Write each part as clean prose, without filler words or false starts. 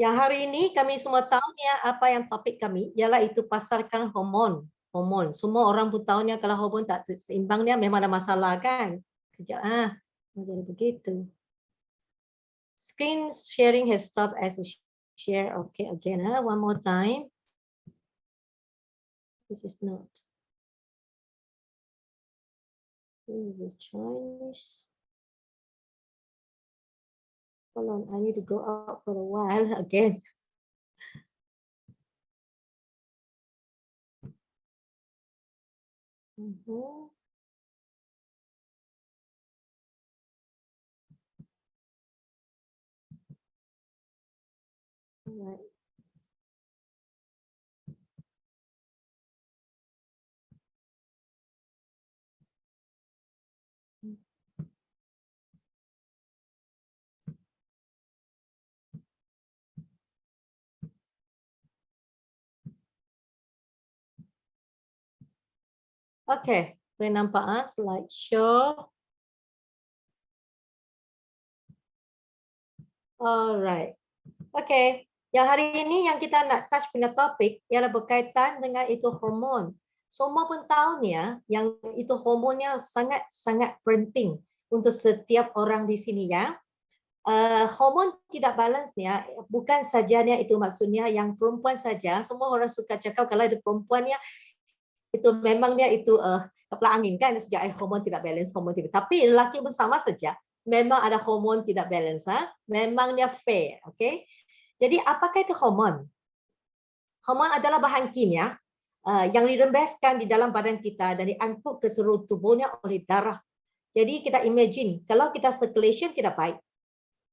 Yang hari ini kami semua tahu ya apa yang topik kami ialah itu pasarkan hormon. Hormon. Semua orang pun tahu kalau hormon tak seimbang memang ada masalah kan. Kejap jadi begitu. Screen sharing has stopped as a share. Okay, again, one more time. This is not. This is Chinese. Hold on, I need to go out for a while again. Right. Okay, boleh nampak slideshow. Alright. Okay, yang hari ini yang kita nak touch punya topik ialah berkaitan dengan itu hormon. Semua pun tahu yang itu hormonnya sangat-sangat penting untuk setiap orang di sini ya. Hormon tidak balance bukan saja itu maksudnya yang perempuan saja. Semua orang suka cakap kalau ada perempuan itu memang itu kepala angin kan sejak hormon tidak balance, hormon tidak. Tapi lelaki pun sama saja. Memang ada hormon tidak balance, memang dia fair, okay? Jadi apakah itu hormon? Hormon adalah bahan kimia yang dirembeskan di dalam badan kita dan diangkut ke seluruh tubuhnya oleh darah. Jadi kita imagine kalau kita circulation tidak baik,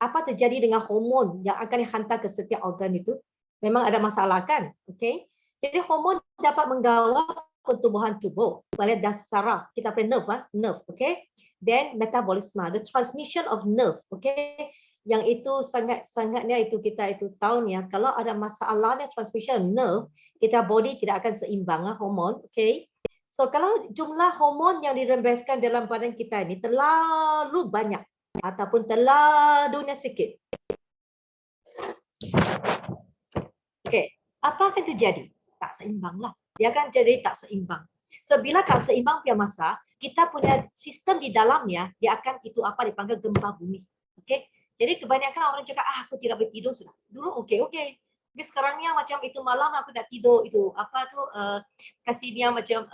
apa terjadi dengan hormon yang akan dihantar ke setiap organ itu? Memang ada masalah kan? Okay? Jadi hormon dapat mengawal pertumbuhan tubuh oleh dasar kita punya nerve, okay? Then metabolisme, the transmission of nerve, okay? Yang itu sangatnya itu kita itu tahu kalau ada masalahnya transmission nerve, kita body tidak akan seimbang hormon, okay? So kalau jumlah hormon yang dirembeskan dalam badan kita ini terlalu banyak ataupun terlalunya sikit. Okay, apa akan terjadi? Tak seimbang lah. Dia akan jadi tak seimbang. So bila tak seimbang punya masa, kita punya sistem di dalamnya dia akan itu apa dipanggil gempa bumi. Okay? Jadi kebanyakan orang cakap aku tidak bertidur sudah. Dulu okay. Tapi sekarang macam itu malam aku tak tidur itu apa tu kasih dia macam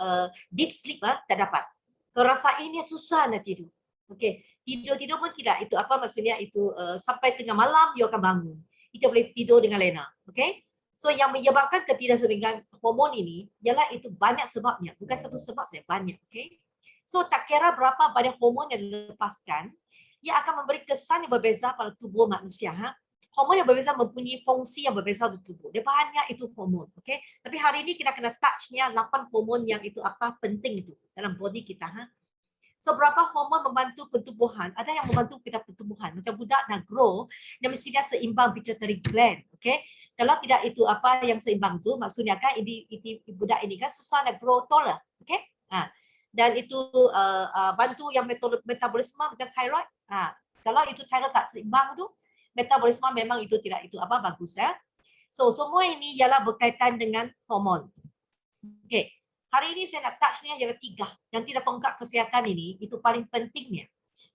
deep sleep tak dapat. Kerasaannya susah nak tidur. Okay. Tidur pun tidak itu apa maksudnya itu sampai tengah malam dia akan bangun. Kita boleh tidur dengan lena. Okay? So yang menyebabkan ketidakseimbangan hormon ini ialah itu banyak sebabnya, bukan satu sebab saja, banyak. Okay? So tak kira berapa banyak hormon yang dilepaskan, ia akan memberi kesan yang berbeza pada tubuh manusia. Hormon yang berbeza mempunyai fungsi yang berbeza di tubuh. Dia banyak itu hormon. Okay? Tapi hari ini kita kena touchnya 8 hormon yang itu apa penting itu dalam body kita. So berapa hormon membantu pertumbuhan? Ada yang membantu kita pertumbuhan. Macam budak nak grow, dia mestinya seimbang pituitary gland. Okay? Kalau tidak itu apa yang seimbang tu, maksudnya kan budak ini kan susah nak grow taller. Okay? Dan itu bantu yang metabolisme macam thyroid. Kalau itu thyroid tak seimbang tu, metabolisme memang itu tidak itu apa bagus ya. So semua ini ialah berkaitan dengan hormon. Okay. Hari ini saya nak touchnya ialah 3 yang tidak tongkat kesihatan ini itu paling pentingnya.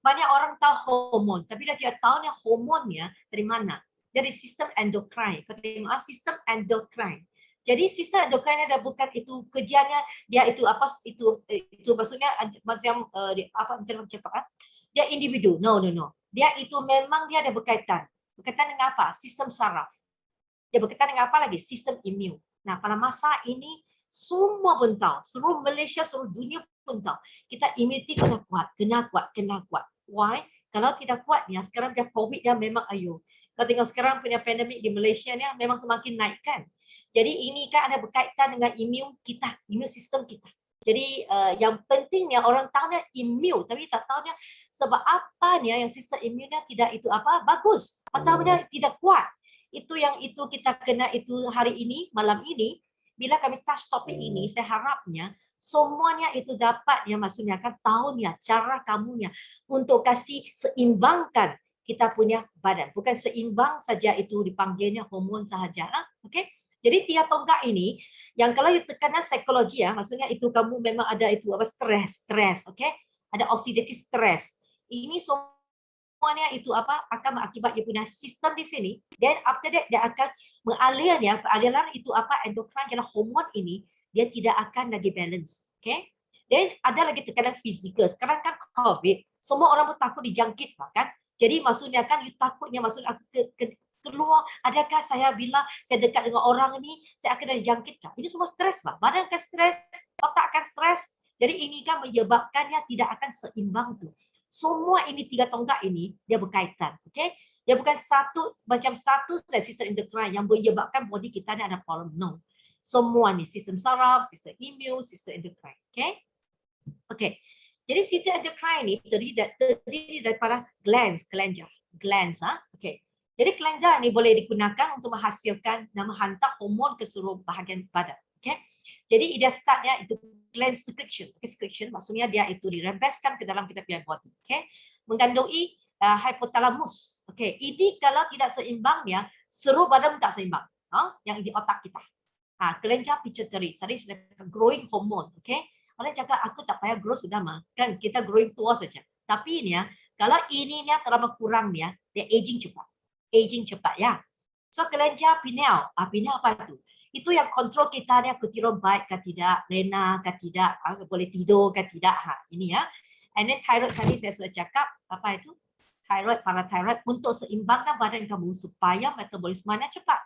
Banyak orang tahu hormon, tapi dia tidak tahu hormonnya dari mana. Dari sistem endokrin. Kita tengok sistem endokrin. Jadi sistem endokrin ada bukan itu kerjanya dia itu apa itu maksudnya macam apa macam cepat dia individu. No. Dia itu memang dia ada berkaitan. Berkaitan dengan apa? Sistem saraf. Dia berkaitan dengan apa lagi? Sistem imun. Nah, pada masa ini semua pun tahu, seluruh Malaysia, seluruh dunia pun tahu. Kita immunity kena kuat. Why? Kalau tidak kuat sekarang dia COVID memang ayo. Kalau tengok sekarang punya pandemik di Malaysia memang semakin naik kan. Jadi ini kan ada berkaitan dengan imun kita, imun sistem kita. Jadi yang pentingnya orang tahu imun, tapi tak tahu sebab apa yang sistem imunnya tidak itu apa bagus atau dia tidak kuat. Itu yang itu kita kena itu hari ini, malam ini. Bila kami touch topik ini, saya harapnya semuanya itu dapat maksudnya kan tahu cara kamunya untuk kasih seimbangkan kita punya badan. Bukan seimbang saja itu dipanggilnya hormon sahaja. Okey. Jadi 3 tonggak ini yang kalau tekanan psikologi ya, maksudnya itu kamu memang ada itu apa stres, okey? Ada oxidative stress. Ini semuanya itu apa akan mengakibat dia punya sistem di sini. Then after that dia akan mengalirnya, aliran itu apa endokrin yang hormon ini dia tidak akan lagi balance. Okey? Then ada lagi tekanan fizikal. Sekarang kan COVID, semua orang pun takut dijangkit kan? Jadi maksudnya kan you takutnya maksud aku keluar, adakah saya bila saya dekat dengan orang ini saya akan dijangkitkan? Ini semua stres, Pak. Badan akan stres, otak akan stres. Jadi ini kan menyebabkannya tidak akan seimbang tu. Semua ini 3 tonggak ini dia berkaitan, okey? Dia bukan satu macam satu sistem endokrin yang menyebabkan body kita ni ada problem. No. Semua ni sistem saraf, sistem imun, sistem endokrin, okey? Okey. Jadi sistem endokrin ni terdiri daripada glands. Okey. Jadi kelenjar ni boleh digunakan untuk menghasilkan dan menghantar hormon ke seluruh bahagian badan. Okay? Jadi dia startnya itu gland secretion. Okay, secretion maksudnya dia itu dirembeskan ke dalam kita punya body. Okay? Mengandungi hypothalamus. Okay. Ini kalau tidak seimbangnya, seluruh badan tak seimbang. Yang di otak kita. Kelenjar pituitary. Tadi sudah growing hormone. Okay? Orang cakap aku tak payah grow sudah mah. Kan kita growing tua saja. Tapi ini kalau ininya terlalu kurang dia aging cepat. Aging cepat ya. So kelenjar pineal, pineal apa itu? Itu yang kontrol kita ni ketiduran baik ke tidak, lena ke tidak, boleh tidur ke tidak. Ini ya. And then thyroid tadi saya sudah cakap apa itu? Thyroid, parathyroid untuk seimbangkan badan kamu supaya metabolismenya cepat.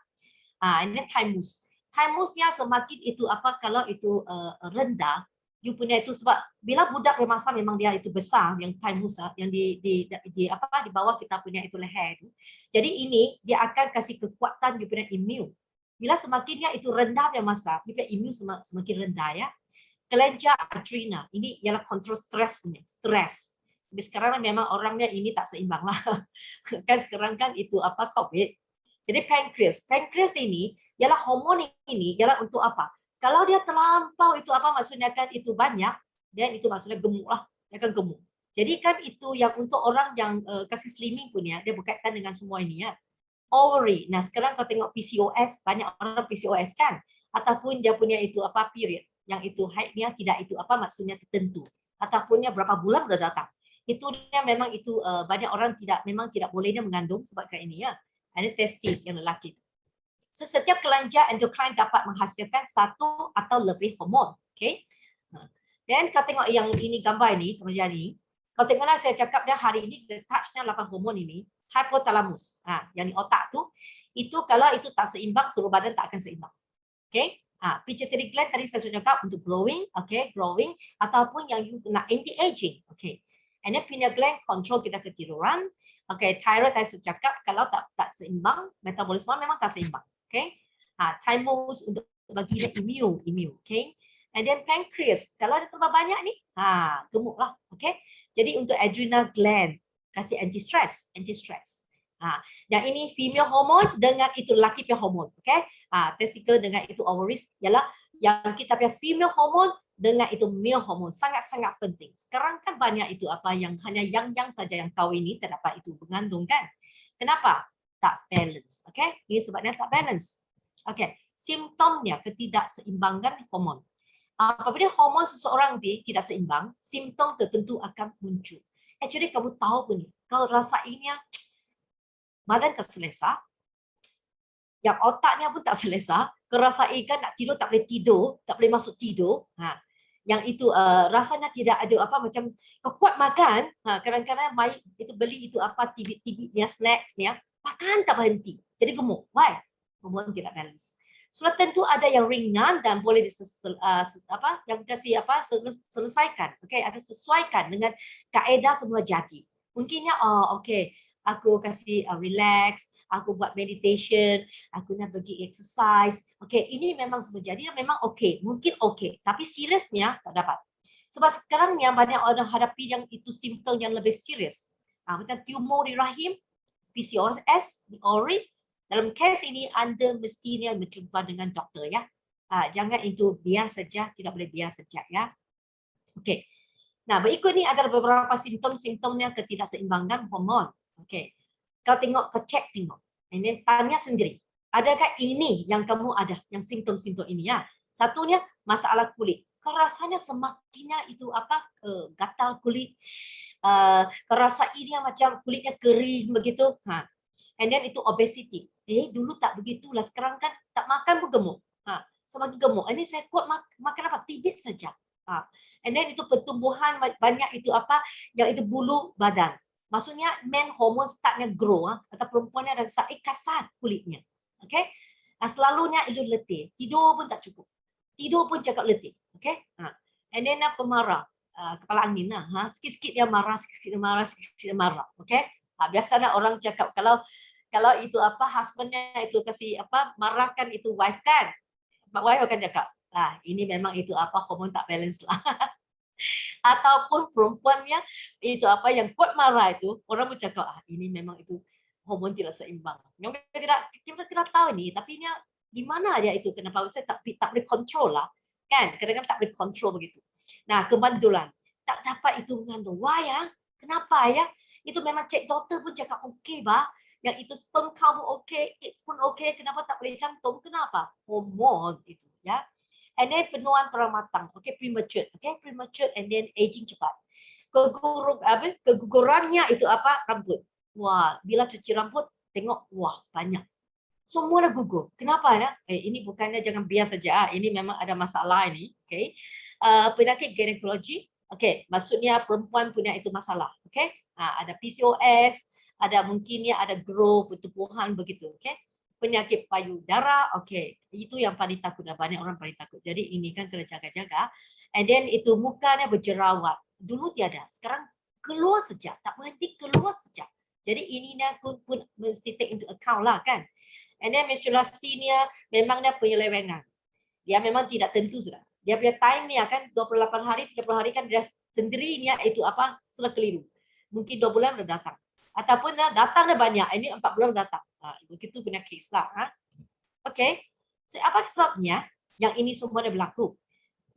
And then thymus. Thymusnya semakin itu apa kalau itu rendah, you punya itu sebab bila budak dewasa memang dia itu besar yang thymus yang di apa di bawah kita punya itu leher itu. Jadi ini dia akan kasih kekuatan you punya imun. Bila semakinnya itu rendah dewasa, you punya imun semakin rendah ya. Kelenjar adrenal ini ialah kontrol stres punya, stres. Jadi sekarang memang orangnya ini tak seimbang lah. Kan sekarang kan itu apa COVID. Jadi pankreas ini ialah hormon ini ialah untuk apa? Kalau dia terlampau itu apa maksudnya kan itu banyak, dan itu maksudnya gemuk lah, dia akan gemuk. Jadi kan itu yang untuk orang yang kasih slimming punya, dia berkaitan dengan semua ini ya. Ovary. Nah sekarang kau tengok PCOS, banyak orang PCOS kan, ataupun dia punya itu apa period, yang itu haidnya tidak itu apa maksudnya tertentu, ataupun berapa bulan sudah datang. Itu dia memang itu banyak orang memang tidak bolehnya mengandung sebab kayak ini ya. Ada testis yang lelaki. So, setiap kelenjar endokrin dapat menghasilkan satu atau lebih hormon. Okay? Dan kau tengok yang ini gambar ini, kelenjar ini. Kau tengoklah saya cakap dia hari ini touchnya 8 hormon ini. Hypothalamus. Yang di otak tu, itu kalau itu tak seimbang, seluruh badan tak akan seimbang. Okay? Pituitary gland tadi saya sudah cakap untuk growing, okay, growing ataupun yang nak anti-aging. Okay. And then pineal gland control kita ketiduran. Okay, thyroid tadi saya cakap kalau tak seimbang, metabolisme memang tak seimbang. Okay, thymus untuk bagi dia imun, okay. And then pancreas, kalau ada terlalu banyak ni, gemuk lah, okay. Jadi untuk adrenal gland kasih anti-stress. Dan ini female hormone dengan itu laki punya hormone, okay. Testicle dengan itu ovaries ialah yang kita punya female hormone dengan itu male hormone sangat-sangat penting. Sekarang kan banyak itu apa yang hanya yang saja yang tahu ini tak dapat itu mengandung kan. Kenapa? Tak balance. Okay? Ini sebabnya tak balance. Okay. Simptomnya ketidakseimbangan hormon. Apabila hormon seseorang tidak seimbang, simptom tertentu akan muncul. Actually kamu tahu pun ni, kalau rasa ini badan tak selesa, yang otaknya pun tak selesa, kerasa ikan nak tidur tak boleh tidur, tak boleh masuk tidur. Yang itu rasanya tidak ada apa macam kuat makan, kadang-kadang mai itu beli itu apa tibit-tibitnya snacksnya, makan tak berhenti. Jadi gemuk. Why? Hormon tidak balance. So tentu ada yang ringan dan boleh selesaikan. Okay, ada sesuaikan dengan kaedah semula jadi. Mungkinnya okay, aku kasih relax, aku buat meditation, aku nak pergi exercise. Okay, ini memang semua jadi memang okay, mungkin okay, tapi seriusnya tak dapat. Sebab sekarang yang banyak orang hadapi yang itu simptom yang lebih serius. Macam tumor di rahim, PCOS, di ovary. Dalam kes ini anda mestinya berjumpa dengan doktor ya. Jangan itu biar saja, tidak boleh biar saja ya. Okay. Nah, berikut ini adalah beberapa simptom-simptomnya ketidakseimbangan hormon. Okay. Kau tengok, kau cek tengok. And then tanya sendiri. Adakah ini yang kamu ada, yang simptom-simptom ini ya? Satunya masalah kulit. Kau rasanya semakinnya itu apa gatal kulit. Kau rasa ini macam kulitnya kering begitu. And then itu obesity. Dulu tak begitulah. Sekarang kan tak makan pun gemuk. Semakin gemuk. Ini saya kuat makan apa? Tibit saja. And then itu pertumbuhan banyak itu apa? Yang itu bulu badan. Maksudnya men hormon startnya grow atau perempuannya ada kasar kulitnya. Okay? Selalunya itu letih. Tidur pun tak cukup. Tidur pun cakap letih. Okay? And then pemarah. Kepala angin lah. Sikit-sikit dia marah, sikit-sikit dia marah, sikit-sikit dia marah. Okay? Biasanya orang cakap kalau itu apa husbandnya itu kasih apa marahkan itu wife kan. Wife akan cakap, ini memang itu apa hormon tak balance lah. Ataupun perempuannya itu apa yang kuat marah itu orang bercakap ini memang itu hormon tidak seimbang. Kita tidak tahu ni, tapi ini di mana dia itu kenapa saya tak boleh kontrol lah kan? Kadang-kadang tak boleh kontrol begitu. Nah kebetulan tak dapat itu mengandung. Why ya? Kenapa ya? Itu memang cek doktor pun cakap okey bah. Yang itu sperm count pun okey, eggs pun okey. Kenapa tak boleh jantung? Kenapa? Hormon itu ya. And then penuaan peramatang, okay, premature, and then aging cepat. Kegugurannya itu apa? Rambut. Wah, bila cuci rambut, tengok, wah banyak. Semua dah gugur. Kenapa ya? Ini bukannya jangan bias saja. Ini memang ada masalah ini. Okay. Penyakit ginekologi, okay, maksudnya perempuan punya itu masalah. Okay. Ada PCOS, ada mungkinnya ada grow pertumbuhan begitu. Okay. Penyakit payudara, okay, itu yang paling takut, banyak orang paling takut. Jadi ini kan kena jaga-jaga. And then itu mukanya berjerawat. Dulu tiada, sekarang keluar saja, tak berhenti keluar saja. Jadi ini pun mesti take into account lah kan. And then menstruasinya memangnya penyelewengan. Dia memang tidak tentu sudah. Dia punya time ni kan 28 hari, 30 hari kan dia sendirinya itu apa sudah keliru. Mungkin 2 bulan dah datang. Ataupun datang dah banyak, ini 4 bulan datang. Begitu punya case lah. Okay. So, apa sebabnya yang ini semua dah berlaku?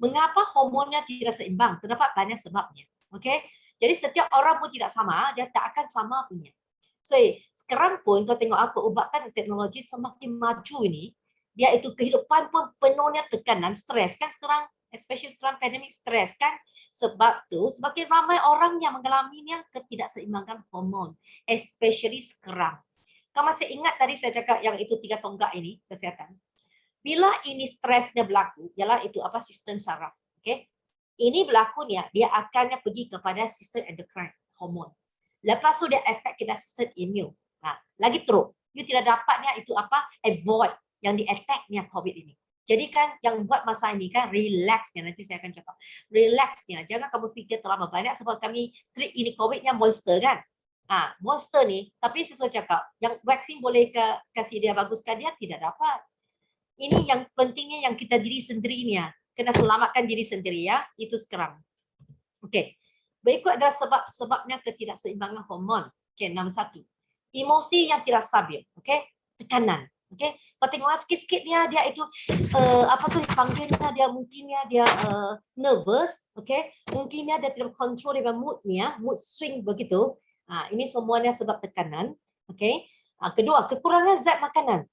Mengapa hormonnya tidak seimbang? Terdapat banyak sebabnya. Okay. Jadi setiap orang pun tidak sama, dia tak akan sama punya. So, sekarang pun kau tengok apa ubatan teknologi semakin maju ini, dia itu kehidupan pun penuhnya tekanan, stres kan sekarang, especially sekarang pandemik stres kan. Sebab tu semakin ramai orang yang mengalaminya ketidakseimbangan hormon, especially sekarang. Kau masih ingat tadi saya cakap yang itu 3 tonggak ini kesihatan. Bila ini stresnya berlaku, ialah itu apa sistem saraf. Okay? Ini berlakunya dia akannya pergi kepada sistem endocrine, hormon. Lepas tu dia efek kepada sistem imun. Lagi teruk. You tidak dapatnya itu apa avoid yang di attacknya COVID ini. Jadi kan yang buat masa ini kan relaxnya, nanti saya akan cakap. Relaxnya, jangan kamu fikir terlalu banyak sebab kami treat ini COVID-nya monster kan. Monster ni, tapi sesuai cakap, yang vaksin boleh kasih dia baguskan dia, tidak dapat. Ini yang pentingnya yang kita diri sendirinya. Kena selamatkan diri sendiri ya, itu sekarang. Okey. Berikut adalah sebab-sebabnya ketidakseimbangan hormon. Okey, nombor 1. Emosi yang tidak stabil, okey? Tekanan. Okey, kau tengok sikit-sikit dia itu apa tu dipanggilnya dia mungkinnya dia nervous, okey? Mungkinnya dia tidak kontrol dia moodnya, mood swing begitu. Ini semuanya sebab tekanan, okey? Kedua, kekurangan zat makanan.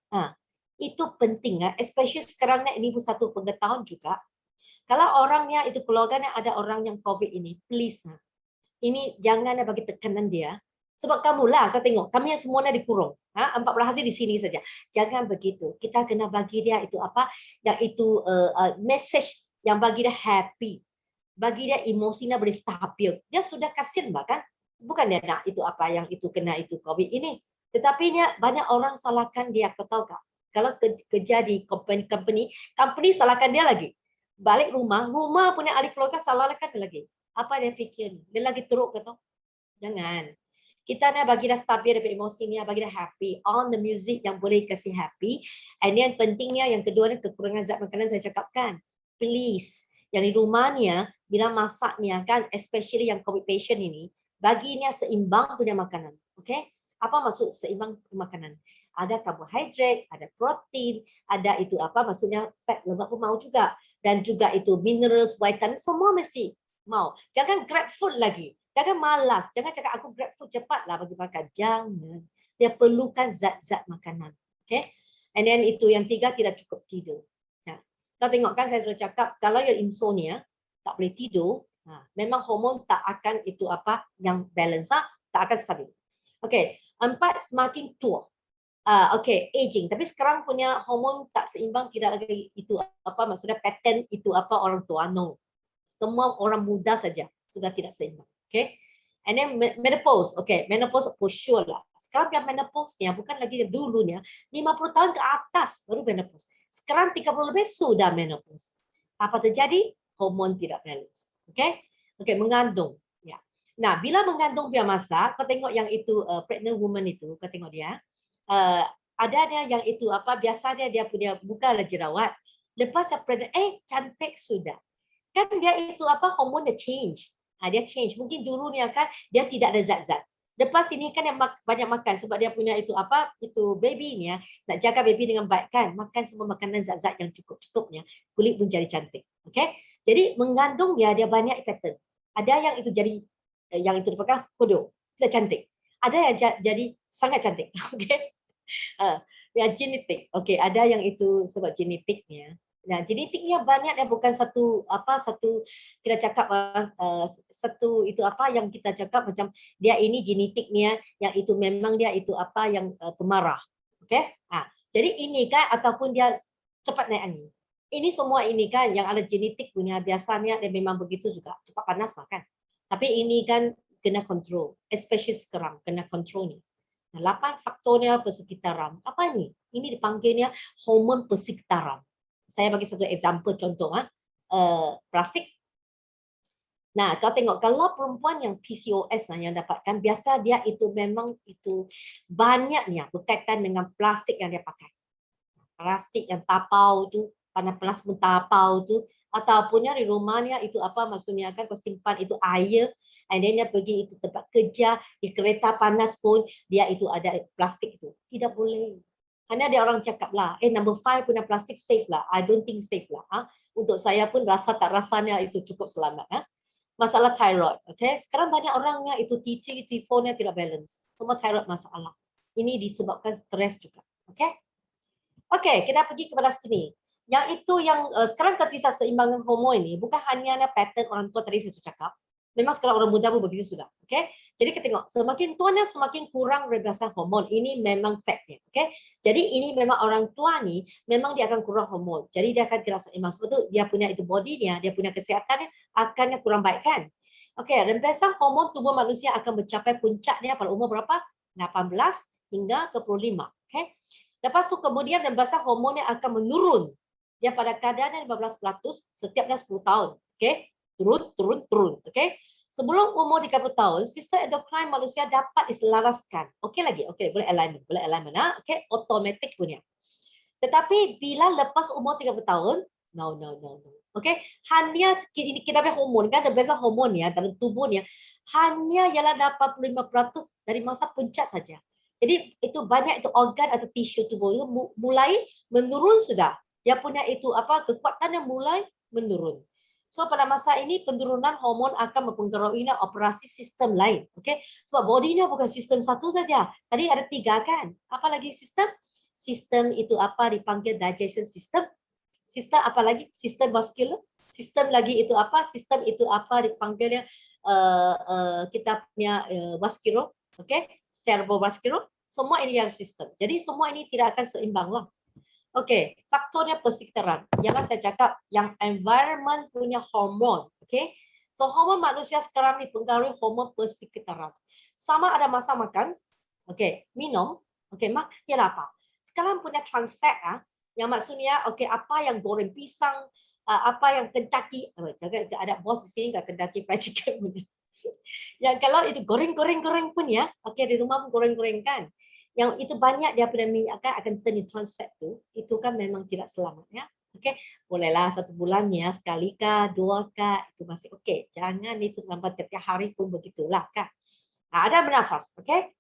Itu penting especially sekarang ini pun satu pengetahuan juga. Kalau orangnya itu keluarganya ada orang yang COVID ini, please ini jangan bagi tekanan dia. Sebab kamulah, kau tengok, kami yang semuanya dikurung. 14 hari di sini saja. Jangan begitu. Kita kena bagi dia itu apa? Yang itu message yang bagi dia happy. Bagi dia emosinya boleh stabil. Dia sudah kasihan bahkan. Bukan dia nak itu apa yang itu kena itu COVID ini. Tetapi banyak orang salahkan dia. Kau tahu tak? Kalau kerja di company salahkan dia lagi. Balik rumah punya ahli keluarga salahkan dia lagi. Apa dia fikir? Dia lagi teruk kata. Jangan. Kita nak bagi dia stabil dari emosinya, bagi dia happy. On the music yang boleh kasih happy. And yang pentingnya, yang kedua ni kekurangan zat makanan saya cakapkan. Please, yang di rumahnya, bila masaknya kan, especially yang COVID patient ini, baginya seimbang punya makanan. Okay? Apa maksud seimbang makanan? Ada karbohidrat, ada protein, ada itu apa maksudnya fat, lemak pun mau juga. Dan juga itu minerals, vitamin, semua mesti mau. Jangan grab food lagi. Jangan malas. Jangan cakap aku grab food cepatlah bagi makan. Jangan. dia perlukan zat-zat makanan. Okay? And then itu yang 3, tidak cukup tidur. Nah, kau tengok kan saya sudah cakap, kalau yang insomnia, tak boleh tidur, memang hormon tak akan itu apa yang balance, tak akan stabil. Okay, 4, semakin tua. Okay, aging. Tapi sekarang punya hormon tak seimbang, tidak lagi itu apa maksudnya pattern itu apa orang tua, no. Semua orang muda saja sudah tidak seimbang. Okay, and then menopause. Okay, menopause for sure lah. Sekarang yang menopause-nya bukan lagi dulunya 50 tahun ke atas baru menopause. Sekarang 30 lebih sudah menopause. Apa terjadi? Hormon tidak balance. Okay, okay, mengandung. Ya. Nah, bila mengandung biomasa, kau tengok yang itu pregnant woman itu, kau tengok dia. Ada yang itu apa biasanya dia punya bukanlah jerawat. Lepas yang pregnant, cantik sudah. Kan dia itu apa hormon dia change. Dia change. Mungkin dulunya kan dia tidak ada zat-zat. Lepas ini kan yang banyak makan sebab dia punya itu apa itu baby ni nak jaga baby dengan baik kan, makan semua makanan zat-zat yang cukup-cukupnya, kulit pun jadi cantik. Okey. Jadi mengandung dia banyak pattern. Ada yang itu jadi yang itu dipakai bodoh, tidak cantik. Ada yang jadi sangat cantik. Okey. Ya genetik. Okey, ada yang itu sebab genetiknya. Nah, genetiknya banyak dan bukan satu kita cakap satu itu apa yang kita cakap macam dia ini genetiknya yang itu memang dia itu apa yang pemarah. Okey? Jadi ini kan ataupun dia cepat naik angin. Ini semua ini kan yang ada genetik punya biasanya dia memang begitu juga, cepat panas makan. Tapi ini kan kena kontrol, especially sekarang kena kontrol ni. 8 faktornya persekitaran. Apa ini? Ini dipanggilnya hormon persekitaran. Saya bagi satu example contoh plastik. Nah, kau tengok kalau perempuan yang PCOS yang dapatkan biasa dia itu memang itu banyaknya berkaitan dengan plastik yang dia pakai. Plastik yang tapau tu, panas pun tapau tu, ataupun di rumahnya itu apa maksudnya kan kau simpan itu air, and then dia pergi itu tempat kerja di kereta panas pun dia itu ada plastik itu. Tidak boleh. Karena dia orang cakap lah, number 5 punya plastik safe lah. I don't think safe lah. Untuk saya pun rasa tak rasanya itu cukup selamat. Masalah thyroid. Okay? Sekarang banyak orangnya itu T3, T4-nya tidak balance. Semua thyroid masalah. Ini disebabkan stres juga. Okay? Okay, kita pergi kepada sini. Yang itu yang sekarang ketidakseimbangan hormon ini bukan hanya pattern orang tua tadi saya cakap. Memang sekarang orang muda pun begitu sudah. Okay? Jadi kita tengok semakin tuanya semakin kurang reberasan hormon. Ini memang faktnya. Okay? Jadi ini memang orang tua ni memang dia akan kurang hormon. Jadi dia akan tidak seimbang. Sebab tu dia punya itu body dia punya kesehatannya akannya kurang baik kan. Okay, rempasan hormon tubuh manusia akan mencapai puncaknya pada umur berapa? 18 hingga 25. Okay? Lepas tu kemudian rempasan hormonnya akan menurun. Dia pada kadarnya 15% setiap 10 tahun. Okay? Turun. Okay? Sebelum umur 30 tahun, sistem endokrin manusia dapat diselaraskan. Okey lagi, okey, boleh alignment. Okey, automatik punya. Tetapi bila lepas umur 30 tahun, no. Okey, hanya kita punya hormon kan, ada hormon ya dalam tubuhnya hanya ialah 85% dari masa puncak saja. Jadi itu banyak itu organ atau tisu tubuh itu mulai menurun sudah. Dia punya itu apa kekuatannya mulai menurun. So pada masa ini penurunan hormon akan mempengaruhi operasi sistem lain. Okey, sebab bodinya bukan sistem satu saja. Tadi ada 3 kan. Apa lagi sistem? Sistem itu apa dipanggil digestion system. Sistem apa lagi? Sistem vascular. Sistem lagi itu apa? Sistem itu apa dipanggilnya kita punya vascular. Okey, cerebrovascular. Semua ini adalah sistem. Jadi semua ini tidak akan seimbang lah. Okey, faktornya persekitaran. Yang saya cakap yang environment punya hormon. Okey. So hormon manusia sekarang dipengaruhi hormon persekitaran. Sama ada masa makan, okey, minum, okey, makan dia apa? Sekarang punya trans fat yang maksudnya okey apa yang goreng pisang, apa yang Kentucky, jangan ada bos di sini enggak Kentucky fried chicken punya. Yang kalau itu goreng pun ya, okey di rumah pun goreng kan. Yang itu banyak dia punya minyak kan akan turn trans fat tu, itu kan memang tidak selamat ya. Okey, bolehlah 1 bulannya sekali kah, 2 kah, itu masih okey. Jangan itu sampai setiap hari pun begitulah kan. Ada bernafas, okey?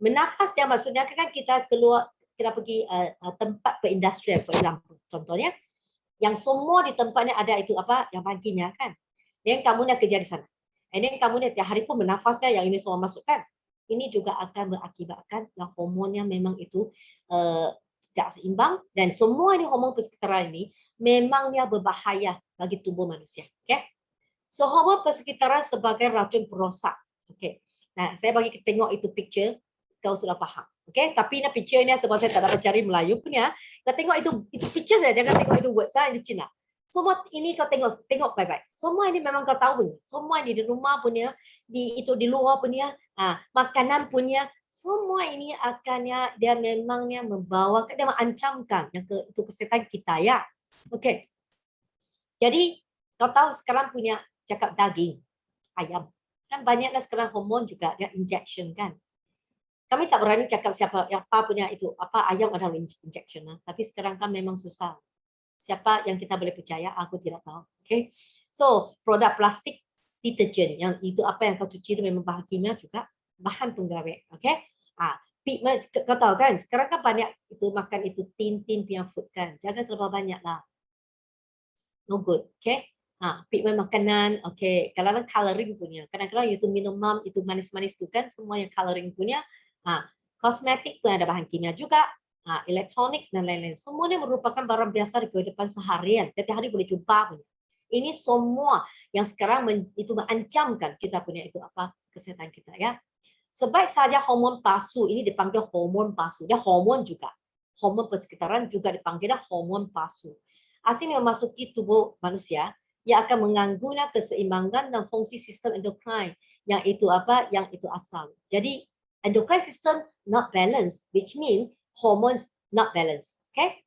Bernafas dia maksudnya kan kita keluar kita pergi tempat perindustrian for example. Contohnya yang semua di tempatnya ada itu apa? Yang paginya kan. Yang kamu nak kerja di sana. And then kamu ni tiap hari pun bernafasnya yang ini semua masuk kan. ini juga akan berakibatkan yang hormonnya memang itu tidak seimbang, dan semua ini hormon persekitaran ini memangnya berbahaya bagi tubuh manusia. Okay? So hormon persekitaran sebagai racun perosak. Okay. Nah, saya bagi kita tengok itu picture, kau sudah faham. Okay? Tapi ini picture ini sebab saya tak dapat cari Melayu punya. Kau tengok itu picture saya, jangan tengok itu word saya di Cina. Semua ini kau tengok baik-baik. Semua ini memang kau tahu punya. Semua ini di rumah punya, di luar punya, makanan punya. Semua ini akannya dia memangnya membawa, dia mengancamkan yang itu kesehatan kita ya. Okey. Jadi kau tahu sekarang punya cakap daging ayam. Kan banyaklah sekarang hormon juga dia injection kan. Kami tak berani cakap siapa yang apa punya itu apa ayam ada injection, tapi sekarang kan memang susah. Siapa yang kita boleh percaya aku tidak tahu. Okey. So, produk plastik deterjen yang itu apa yang kau cuci itu memang bahan kimia juga bahan pengawet. Okey. Pigment kau tahu kan sekarang kan banyak itu makan itu tin punya food kan. Jangan terlalu banyak lah. No good. Okay. Pigment makanan. Okay. Kalau coloring punya. Kadang-kadang itu minuman itu manis-manis tu kan semua yang coloring punya. Kosmetik pun ada bahan kimia juga. Elektronik dan lain-lain. Semua ini merupakan barang biasa di kehidupan seharian. Setiap hari boleh jumpa punya. Ini semua yang sekarang itu mengancamkan kita punya itu apa kesehatan kita ya. Sebaik saja hormon palsu ini dipanggil hormon palsu. Dia hormon juga. Hormon persekitaran juga dipanggil hormon palsu. Asing memasuki tubuh manusia yang akan mengganggu keseimbangan dan fungsi sistem endokrin yang itu apa? Yang itu asal. Jadi endocrine system not balanced, which mean hormones not balanced. Okay?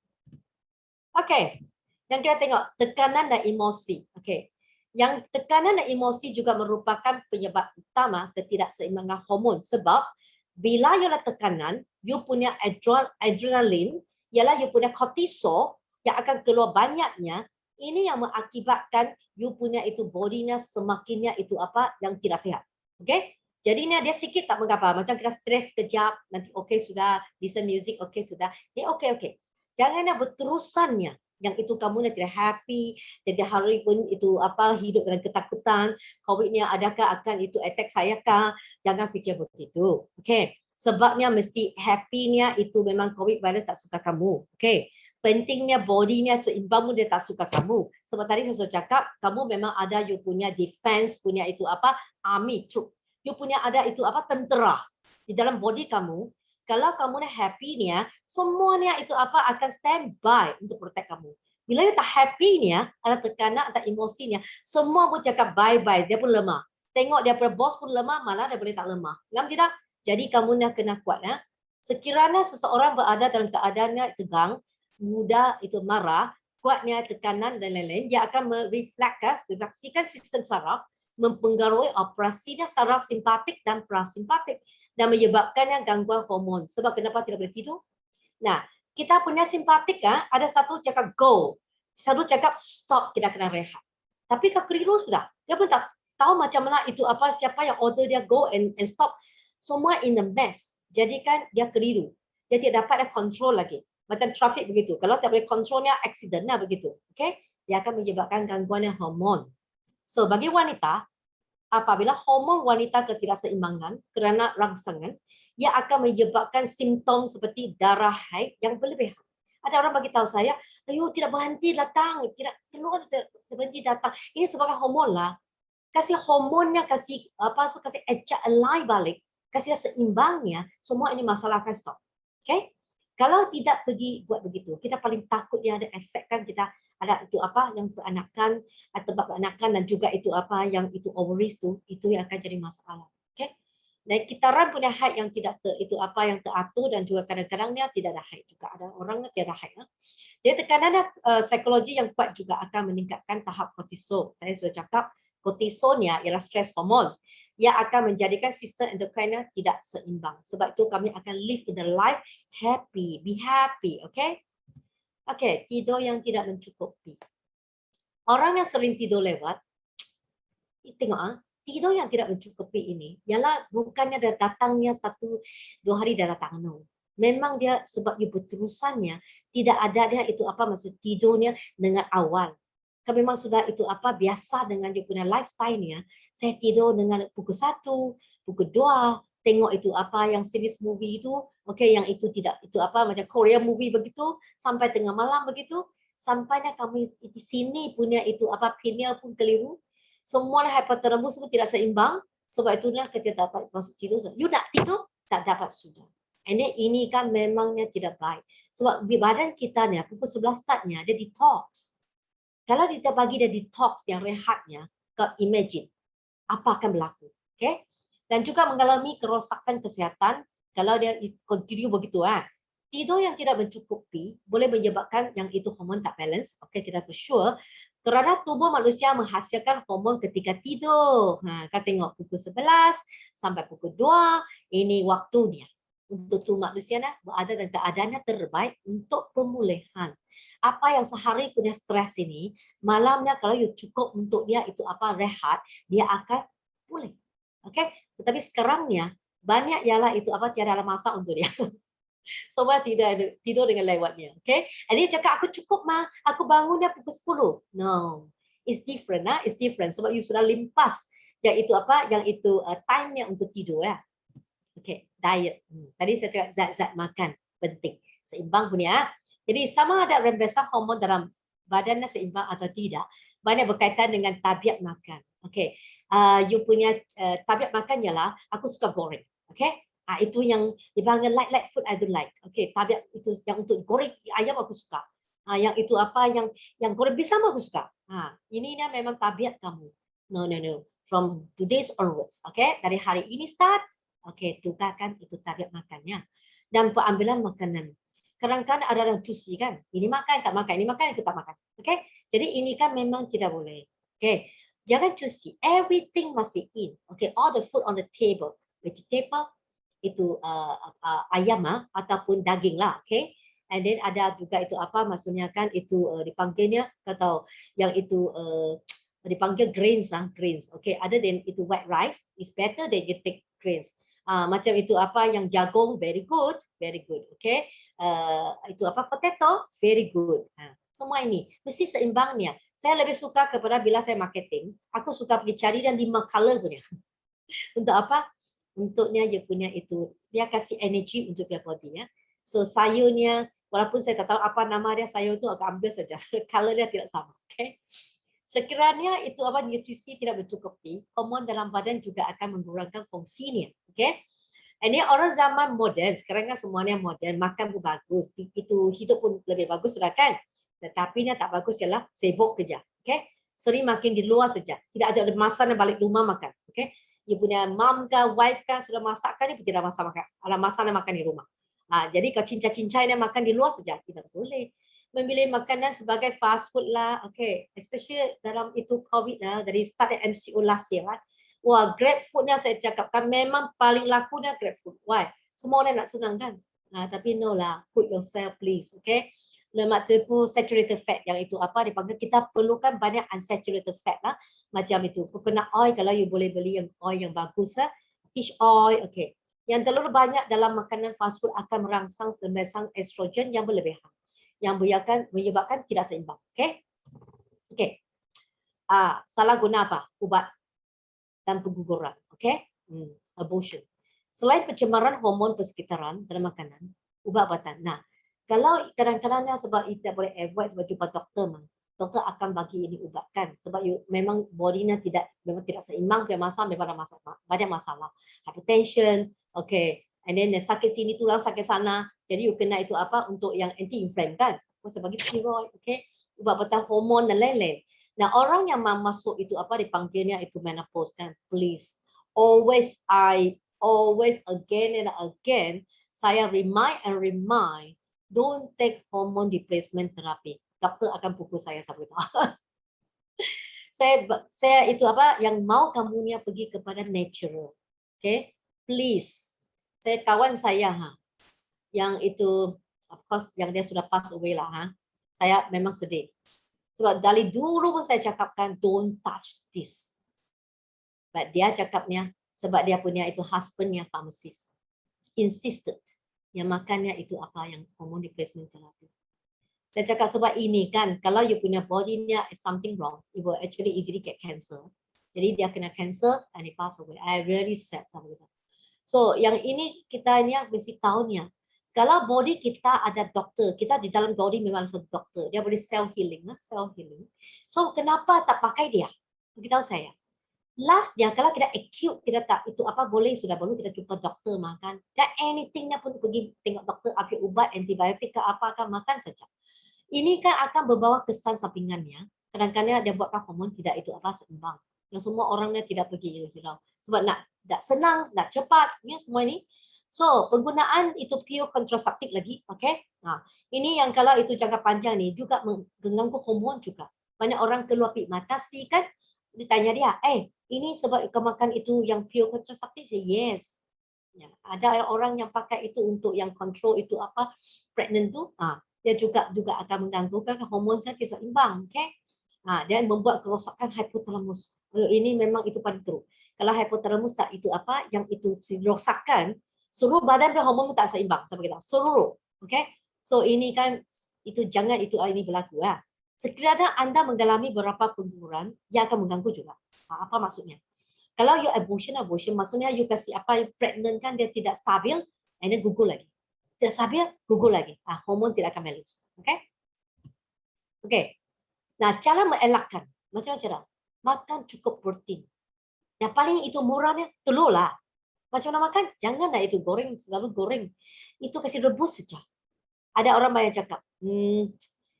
Okay. Yang kita tengok tekanan dan emosi. Okay. Yang tekanan dan emosi juga merupakan penyebab utama ketidakseimbangan hormon. Sebab bila you ada tekanan, you punya adrenalin, ialah you punya kortisol yang akan keluar banyaknya. Ini yang mengakibatkan you punya itu bodinya semakinnya itu apa yang tidak sihat. Okay? Jadi dia sikit tak mengapa. Macam kita stres kejap, nanti okay sudah, listen music okay sudah. Dia okay. Jangan berterusannya. Yang itu kamu tidak happy, tidak hari pun itu apa hidup dengan ketakutan, COVID-nya adakah akan itu attack saya kah? Jangan fikir begitu. Okey. Sebabnya mesti happy-nya itu memang COVID virus tak suka kamu. Okey. Pentingnya body-nya seimbang dia tak suka kamu. Sebab tadi saya sudah cakap, kamu memang ada you punya defense, punya itu apa? Army troop. You punya ada itu apa? Tentera di dalam body kamu. Kalau kamu happy-nya, semuanya itu apa akan standby untuk protect kamu. Bila you tak happy-nya, ada tekanan, ada emosinya, semua pun cakap bye-bye, dia pun lemah. Tengok dia punya bos pun lemah, malah dia boleh tak lemah. Faham tidak? Jadi kamu nak kena kuat. Sekiranya seseorang berada dalam keadaannya tegang, mudah itu marah, kuatnya tekanan dan lain-lain, dia akan merefleksikan sistem saraf, mempengaruhi operasinya saraf simpatik dan parasimpatik dan menyebabkannya gangguan hormon. Sebab kenapa tidak boleh tidur? Nah, kita punya simpatik ada satu cakap go, satu cakap stop, kita kena rehat. Tapi kalau keliru sudah, dia pun tak tahu macam mana itu apa, siapa yang order dia go and stop. Semua in the mess. Jadi kan dia keliru. Dia tidak dapat control lagi. Macam trafik begitu. Kalau tak boleh kontrolnya, accident lah begitu. Okay? Dia akan menyebabkan gangguan hormon. So, bagi wanita, apabila hormon wanita ketidakseimbangan kerana rangsangan, ia akan menyebabkan simptom seperti darah haid yang berlebihan. Ada orang bagi tahu saya, ayo tidak berhenti datang, tidak keluar berhenti datang. Ini sebagai hormon lah. Kasih hormonnya, kasih ajak align balik, kasih seimbangnya, semua ini masalah akan stop. Okay? Kalau tidak pergi buat begitu, kita paling takut dia ada efek kan kita ada itu apa yang peranakan atau peranakan dan juga itu apa yang itu ovaries tu itu yang akan jadi masalah. Okay? Dan kitaran punya haid yang tidak itu apa yang teratur dan juga kadang-kadang dia tidak ada haid juga ada orang yang tidak ada haid. Jadi tekanan psikologi yang kuat juga akan meningkatkan tahap kortisol. Saya sudah cakap kortisolnya ialah stress hormon yang akan menjadikan sistem endokrinnya tidak seimbang. Sebab itu kami akan live in the life happy, be happy, okay? Okay, tidur yang tidak mencukupi. Orang yang sering tidur lewat, tengok tidur yang tidak mencukupi ini, ialah bukannya datangnya 1-2 hari dah datang, no. Memang dia sebab dia berterusannya, tidak ada dia itu apa maksud tidurnya dengan awal. Kalau memang sudah itu apa biasa dengan dia punya lifestyle-nya, saya tidur dengan pukul 1, pukul 2, tengok itu apa yang series movie itu, okay, yang itu tidak, itu apa macam Korea movie begitu, sampai tengah malam begitu, sampainya kamu di sini punya itu apa pineal pun keliru, semua hypothalamus pun tidak seimbang, sebab itulah ketika dapat masuk tidur, you nak tidur tak dapat sudah. Ini kan memangnya tidak baik. Sebab badan kita ni pukul 11 startnya dia detox. Kalau kita bagi dia detox yang rehatnya, imagine apa akan berlaku. Okay? Dan juga mengalami kerosakan kesihatan kalau dia continue begitu. Tidur yang tidak mencukupi boleh menyebabkan yang itu hormon tak balance. Okay, kita sure. Kerana tubuh manusia menghasilkan hormon ketika tidur. Kita tengok pukul 11 sampai pukul 2, ini waktunya. Untuk tubuh manusia berada dalam keadaannya terbaik untuk pemulihan. Apa yang sehari punya stres ini, malamnya kalau you cukup untuk dia itu apa rehat, dia akan pulih. Okay? Tetapi sekarangnya banyak ialah itu apa tiada masa untuk dia. Sebab tidak tidur dengan lewatnya. Okay? And dia cakap aku cukup mah, aku bangun dia pukul 10. No, it's different it's different. Sebab you sudah limpas yang itu apa, yang itu time-nya untuk tidur ya. Okay, diet. Tadi saya cakap zat-zat makan penting, seimbang punya. Jadi sama ada rembesan hormon dalam badannya seimbang atau tidak, banyak berkaitan dengan tabiat makan. Okay, you punya tabiat makan ialah aku suka goreng. Okay, itu yang dipanggil light food I don't like. Okay, tabiat itu yang untuk goreng ayam aku suka. Yang itu apa yang goreng pisang aku suka. Ini memang tabiat kamu. No. From today's onwards, okay, dari hari ini start. Okey, tukarkan itu tabiat makannya. Dan pengambilan makanan. Kadang-kadang ada orang cusi kan. Ini makan, tak makan. Ini makan, itu tak makan. Okey? Jadi ini kan memang tidak boleh. Okey. Jangan cusi. Everything must be in. Okey, all the food on the table. Vegetable, itu ayam ataupun daging lah. Okey. And then ada juga itu apa maksudnya kan itu dipanggilnya atau yang itu dipanggil grains grains. Okey, other than itu white rice, is better than you take grains. Macam itu apa yang jagung very good, okay. Itu apa potato very good. Semua ini mesti seimbangnya. Saya lebih suka kepada bila saya marketing, aku suka pergi cari dan 5 color punya. Untuk apa? Untuknya dia punya itu dia kasih energy untuk dia body ya. So sayurnya walaupun saya tak tahu apa nama dia, sayur itu agak ambil saja. Color dia tidak sama, okay. Sekiranya itu apa nutrisi tidak mencukupi, hormon dalam badan juga akan mengurangkan fungsinya. Okay? Ini orang zaman moden, sekarang kan semuanya moden, makan pun bagus, itu hidup pun lebih bagus sudah kan. Tetapi yang tak bagus ialah sibuk kerja. Okay? Sering makin di luar saja, tidak ada masa nak balik rumah makan. Okay? You punya mom kah, wife kah sudah masakkan, dia tidak masa makan, ada masa nak makan di rumah. Jadi kalau cincai-cincai nak makan di luar saja, tidak boleh. Memilih makanan sebagai fast food lah, okay. Especially dalam itu COVID lah, dari start MCO last year kan. Wah, Grab foodnya saya cakapkan memang paling lakunya Grab food. Why? Semua orang nak senang kan. Tapi no lah, put yourself please, okay. Lemak tebu saturated fat yang itu apa dipanggil, kita perlukan banyak unsaturated fat lah. Macam itu, coconut oil kalau you boleh beli yang oil yang bagus lah. Fish oil, okay. Yang terlalu banyak dalam makanan fast food akan merangsang estrogen yang berlebihan, yang menyebabkan tidak seimbang. Okay. Salah guna apa? Ubat dan pengguguran. Okay. Abortion. Selain pencemaran hormon persekitaran dalam makanan, ubat-ubatan. Nah, kalau kadang-kadang sebab tidak boleh avoid sebab jumpa doktor, doktor akan bagi ini ubat kan. Sebab memang bodinya memang tidak seimbang, banyak masalah. Hypertension, okay. And then sakit sini tulang sakit sana. Jadi you kena itu apa untuk yang anti-inflam kan. Saya bagi steroid, okay. Ubat-ubatan hormon dan lain-lain. Nah, orang yang masuk itu apa dipanggilnya itu menopause kan. Please, always again and again, saya remind, don't take hormone replacement therapy. Doktor akan pukul saya sampai tahu. saya itu apa yang mau kamunya pergi kepada natural. Okay, please. Saya kawan saya yang itu of course yang dia sudah pass away lah saya memang sedih. Sebab dari dulu pun saya cakapkan don't touch this. But dia cakapnya sebab dia punya itu husbandnya pharmacist. Insisted yang makannya itu apa yang hormone replacement therapy. Saya cakap sebab ini kan kalau you punya body-nya is something wrong, you will actually easily get cancer. Jadi dia kena cancer and he pass away. I really sad sama dia. So yang ini kita ini mesti tahu nih. Kalau body kita ada doktor, kita di dalam body memang ada doktor, dia boleh self healing, self healing. So kenapa tak pakai dia? Beritahu saya. Lastnya kalau kita acute, kita tak itu apa boleh sudah baru kita jumpa doktor makan. Dan anythingnya pun pergi tengok doktor, ambil ubat antibiotik ke apa akan makan saja. Ini kan akan membawa kesan sampingannya. Kadang-kadang dia buatkan hormon tidak itu apa seimbang. Yang semua orangnya tidak pergi hirau. Sebab nak senang, nak cepat, ya semua ini. So, penggunaan itu pure kontraseptik lagi, okay? Nah, ini yang kalau itu jangka panjang ni juga mengganggu hormon juga. Banyak orang keluar pip mata sih kan, ditanya dia, ini sebab kau makan itu yang pure kontraseptik? Yes. Ya, ada orang yang pakai itu untuk yang control itu apa pregnant tu, dia juga akan mengganggukan hormon saya tidak seimbang, okay? Dia membuat kerosakan hipotalamus. Ini memang itu paling teruk. Kalau hipotalamus tak itu apa, yang itu dirosakkan, seluruh badan dia hormon tak seimbang, sampai kita seluruh, okay? So ini kan itu jangan itu ini berlaku ya. Sekiranya Anda mengalami beberapa pengguguran, yang akan mengganggu juga. Apa maksudnya? Kalau you abortion maksudnya you kasih apa pregnant kan dia tidak stabil, and then gugur lagi. Tidak stabil, gugur lagi. Hormon tidak akan balance. Okay? Okay. Nah, cara mengelakkan. Macam cara? Makan cukup protein. Yang paling itu murahnya telur lah. Macam mana makan? Janganlah itu goreng, selalu goreng. Itu kasih rebus saja. Ada orang banyak cakap,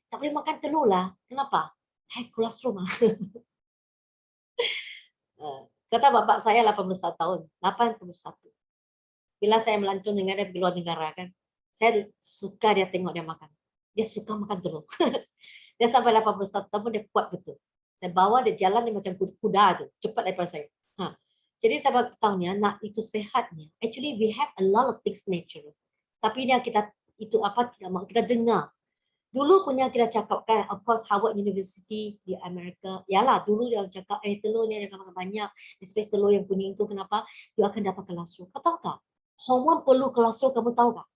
tak boleh makan telur lah. Kenapa? High kolesterol. Kata bapak saya 81 tahun. 81. Bila saya melancong dengan dia di luar negara kan, saya suka dia tengok dia makan. Dia suka makan telur. Dia sampai 81 tahun dia kuat betul. Saya bawa dia jalan dia macam kuda tu, cepat daripada saya. Jadi saya beritahunya, nak itu sehatnya. Actually we have a lot of things natural. Tapi dia kita itu apa tidak mahu kita dengar. Dulu punya kita cakapkan, of course Harvard University di Amerika, yalah dulu dia cakap, telur ni jangan makan banyak, especially telur yang kuning itu kenapa? You akan dapat kolesterol. Kau tahu tak? Hormon perlu kolesterol, kamu tahu tak?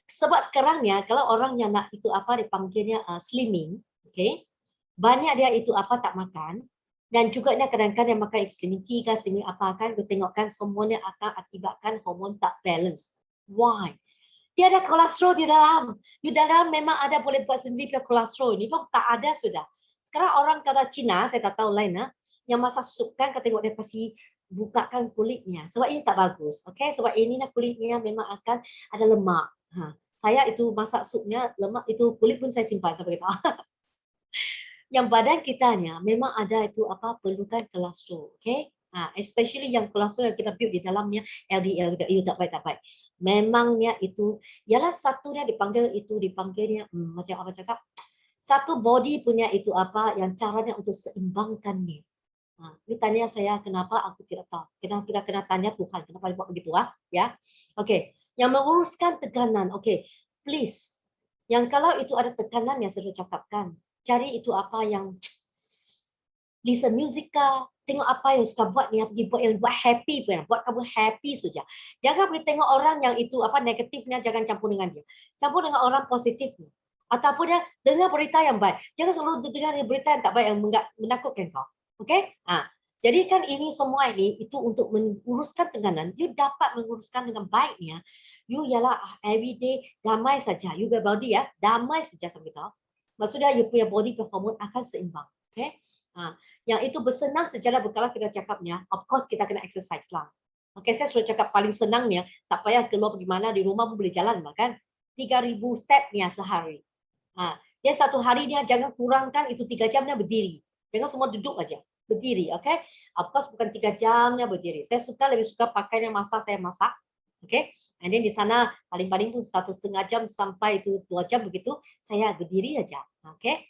Sebab sekarang ya, kalau orang yang nak itu apa dipanggilnya slimming, okay? Banyak dia itu apa tak makan, dan juga dia kadang-kadang makan slimming tea kan, slimming apa kan, kita tengokkan semuanya akan akibatkan hormon tak balance. Why? Dia ada kolesterol di dalam. Di dalam memang ada boleh buat sendiri kolesterol. Ini pun tak ada sudah. Sekarang orang kata Cina, saya tak tahu lain, yang masak sup kan, kita tengok dia kasih bukakan kulitnya. Sebab ini tak bagus. Okay? Sebab ini kulitnya memang akan ada lemak. Saya itu masak supnya, lemak itu kulit pun saya simpan sampai kita. Yang badan kitanya memang ada itu apa perlukan kolesterol. Okay? Especially yang kolesterol yang kita build di dalamnya LDL itu tak baik. Memangnya itu ialah satunya dipanggilnya macam apa cakap, satu body punya itu apa yang caranya untuk seimbangkannya. Ini tanya saya kenapa aku tidak tahu. Kita kena tanya Tuhan kenapa dia buat begitu ya. Okey, yang menguruskan tekanan. Okey, please. Yang kalau itu ada tekanan yang saya cakapkan, cari itu apa yang listen music kah, tengok apa yang suka buat ni, pergi buat yang buat happy pun, buat kamu happy saja. Jangan pergi tengok orang yang itu apa negatifnya, jangan campur dengan dia. Campur dengan orang positifnya. Ataupun dia dengar berita yang baik. Jangan selalu dengar berita yang tak baik yang menakutkan kau. Okey? Jadi kan ini semua ini itu untuk menguruskan tekanan. You dapat menguruskan dengan baiknya. You ialah everyday damai saja. You body ya, damai saja sampai tahu. Maksudnya you punya body performance akan seimbang. Okey? Yang itu bersenam secara berkala kita cakapnya, of course kita kena exercise lah. Okey, saya sudah cakap paling senangnya, tak payah keluar pergi mana, di rumah pun boleh jalan kan. 3,000 stepnya sehari. Dia satu hari dia jangan kurangkan itu 3 jamnya berdiri. Jangan semua duduk aja, berdiri, okey? Of course bukan 3 jamnya berdiri. Saya lebih suka pakainya masa saya masak, okey? And then di sana paling-paling pun 1,5 jam sampai itu 2 jam begitu, saya berdiri aja, okey?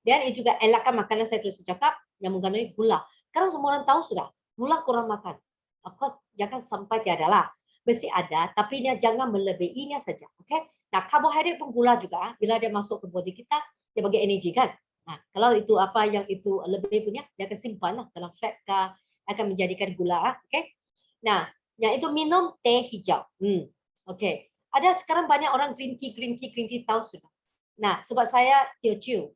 Dan juga elakkan makanan saya terus cakap yang mengandung gula. Sekarang semua orang tahu sudah, gula kurang makan. Of course jangan sampai tiada lah. Mesti ada, tapi dia jangan melebihinya saja, okey? Nah, karbohidrat pun gula juga, bila dia masuk ke body kita, dia bagi energi kan. Kalau itu apa yang itu lebih punya, dia akan simpan lah dalam fat kah, akan menjadikan gula. Okay? Nah, yang itu minum teh hijau. Okay. Ada sekarang banyak orang green tea tahu sudah. Nah, sebab saya Teochew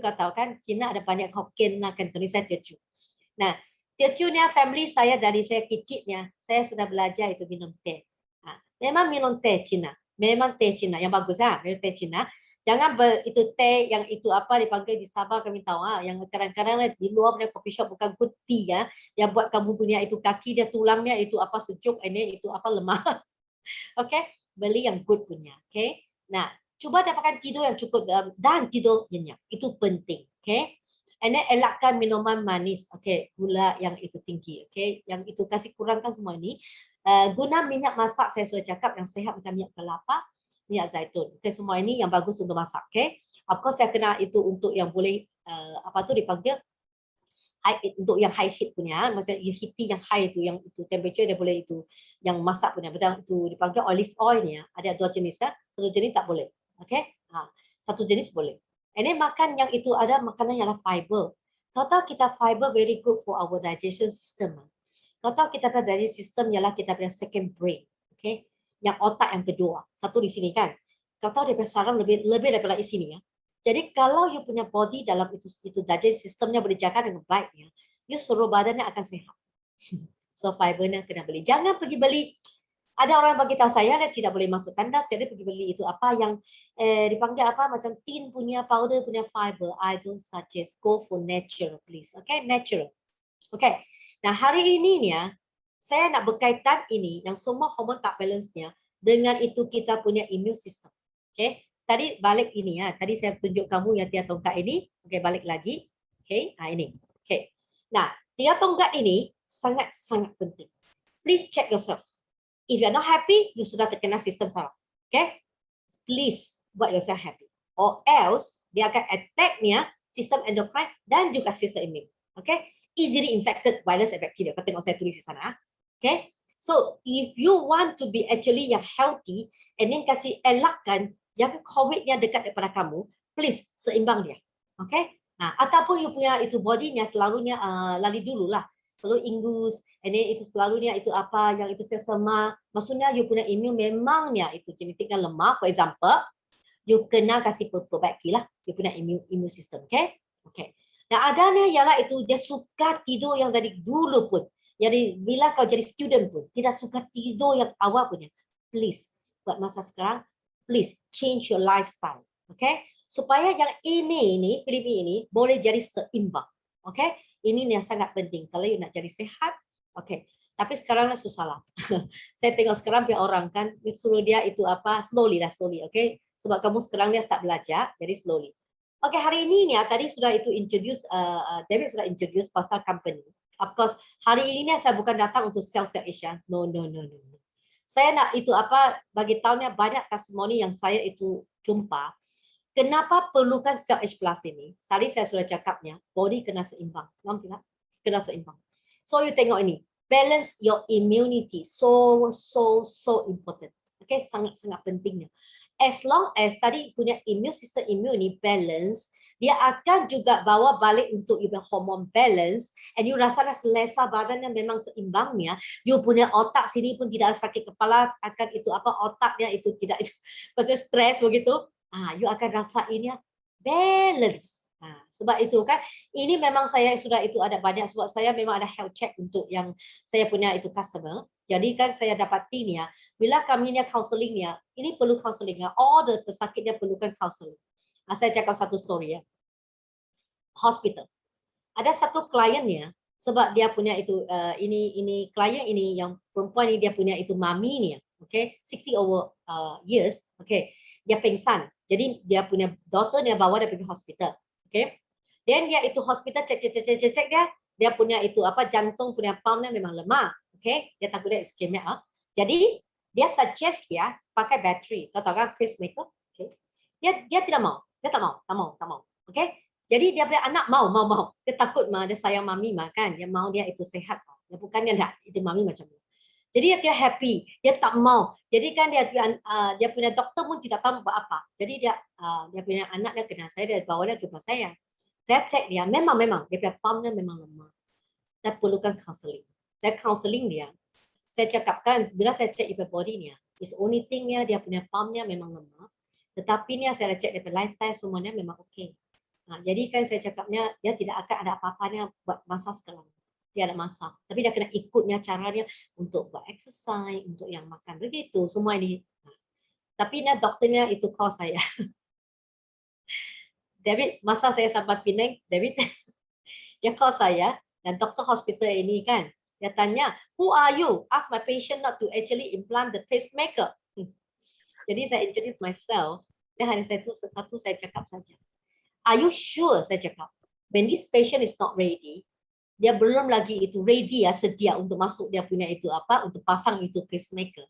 kata kan, Cina ada banyak Hokkien, Cantonese saya Teochew. Nah, Teochew-nya family saya dari saya kecilnya, saya sudah belajar itu minum teh. Memang minum teh Cina, memang teh Cina yang bagus minum teh Cina. Jangan itu teh yang itu apa dipanggil di Sabah kami tahu yang kadang-kadang di luar punya coffee shop bukan good tea yang buat kamu punya itu kaki dia tulangnya itu apa sejuk ini itu apa lemah. Okey, beli yang good punya. Okey. Nah, cuba dapatkan tidur yang cukup dan tidur nyenyak. Itu penting. Okey. And then elakkan minuman manis. Okey, gula yang itu tinggi. Okey, yang itu kasih kurangkan semua ini. Guna minyak masak saya sudah cakap yang sehat macam minyak kelapa, minyak zaitun. Okey, semua ini yang bagus untuk masak. Okey. Of course saya kena itu untuk yang boleh apa tu dipanggil untuk yang high heat punya, macam heaty yang high itu, yang itu temperature dia boleh itu, yang masak punya, betul itu dipanggil olive oil ni ada dua jenis satu jenis tak boleh, okay? Satu jenis boleh. Ini makan yang itu ada makanan yang ada fiber. Kau tahu kita fiber very good for our digestion system. Kau tahu kita punya digestion system ialah kita punya second brain, okay? Yang otak yang kedua, satu di sini kan. Kau tahu dia punya saraf lebih daripada di sini Jadi kalau you punya body dalam itu digestive sistemnya boleh jaga dengan baik you seluruh badannya akan sehat. So fibernya kena beli. Jangan pergi beli. Ada orang bagi tahu saya dia tidak boleh masuk tandas, jadi pergi beli itu apa yang dipanggil apa macam tin punya powder punya fiber. I don't suggest. Go for natural please. Okay, natural. Okay. Nah hari ini nih saya nak berkaitan ini yang semua hormon tak balance-nya dengan itu kita punya immune system. Okay. Tadi balik ini tadi saya tunjuk kamu yang tiga tongkat ini. Okey, balik lagi. Okey, ini. Okey. Nah, tiga tongkat ini sangat-sangat penting. Please check yourself. If you're not happy, you sudah terkena sistem saraf. Okay? Please buat yourself happy. Or else, dia akan attack-nya sistem endocrine dan juga sistem imun. Okay? Easily infected virus and bacteria. Kau tengok saya tulis di sana. Okay? So, if you want to be actually yang healthy, and then kasih elakkan jaga COVID-nya dekat daripada kamu, please seimbang dia. Okay? Ataupun you punya itu body-nya selalunya lali dululah. Selalu ingus, and then itu selalunya itu apa yang itu sesama. Maksudnya you punya imun memangnya itu genetiknya lemah. For example, you kena kasih perbaiki lah you punya imun system. Okay? Okay. Nah adanya ialah itu dia suka tidur yang dari dulu pun. Jadi bila kau jadi student pun tidak suka tidur yang awal punya. Please buat masa sekarang. Please change your lifestyle, okay? Supaya yang ini ini boleh jadi seimbang, okay? Ini yang sangat penting. Kalau you nak jadi sehat, okay. Tapi sekarang susah lah. Saya tengok sekarang pihak orang kan suruh dia itu apa slowly, okay? Sebab kamu sekarang dia start belajar, jadi slowly. Okay, hari ini tadi sudah itu introduce, David sudah introduce pasal company. Of course, hari ini saya bukan datang untuk sell Asia. No. Saya nak itu apa bagi tahunya banyak testimoni yang saya itu jumpa. Kenapa perlukan Cell H Plus ini? Tadi saya sudah cakapnya, body kena seimbang. Faham tidak? Kena seimbang. So you tengok ini, balance your immunity. So important. Okay, sangat-sangat pentingnya. As long as tadi punya immune system ini balance, dia akan juga bawa balik untuk you punya hormone balance, and you rasa selesa badannya memang seimbangnya, you punya otak sini pun tidak sakit kepala, akan itu apa otaknya itu tidak maksudnya stres begitu, you akan rasa ini balance. Sebab itu kan, ini memang saya sudah itu ada banyak, sebab saya memang ada health check untuk yang saya punya itu customer. Jadi kan saya dapati ni bila kami ni counselling ni, ini perlu counselling all the pesakit dia perlukan counselling. Saya cakap satu story hospital. Ada satu kliennya sebab dia punya itu ini klien ini yang perempuan ini dia punya itu mami ni, okay, 60 over years, okay, dia pingsan. Jadi dia punya daughter dia bawa dia pergi hospital, okay. Dan dia itu hospital cek dia punya itu apa jantung punya pumpnya memang lemah, okay. Dia takut dia iskemia. Jadi dia suggest dia pakai bateri, kau tahu kan pacemaker, okay. Dia tidak mau, dia tak mau, okay. Jadi dia punya anak mau. Dia takut dia sayang mami kan. Dia mau dia itu sehat. Dia bukannya enggak, itu mami macam ni. Jadi dia happy, dia tak mau. Jadi kan dia punya doktor pun tidak tahu buat apa. Jadi dia punya anak dia kena saya, dia bawa dia ke rumah saya. Saya cek dia, memang dia punya pumpnya memang lemah. Saya perlukan counselling. Saya counselling dia. Saya cakapkan, bila saya cek dia body nya, is only thing dia punya pumpnya memang lemah. Tetapi ni saya cek dia lifestyle semuanya memang okey. Jadi kan saya cakapnya dia tidak akan ada apa-apanya buat masa sekarang. dia ada masak. Tapi dia kena ikutnya caranya untuk buat exercise, untuk yang makan begitu, semua ini. Tapi doktornya itu call saya. David, masa saya sampai Penang, David, dia call saya, dan doktor hospital ini kan, dia tanya, who are you? Ask my patient not to actually implant the pacemaker. Jadi saya introduce myself, dan hanya satu saya cakap saja. Are you sure? Saya cakap. When this patient is not ready, dia belum lagi itu ready ya, sedia untuk masuk dia punya itu apa, untuk pasang itu pacemaker.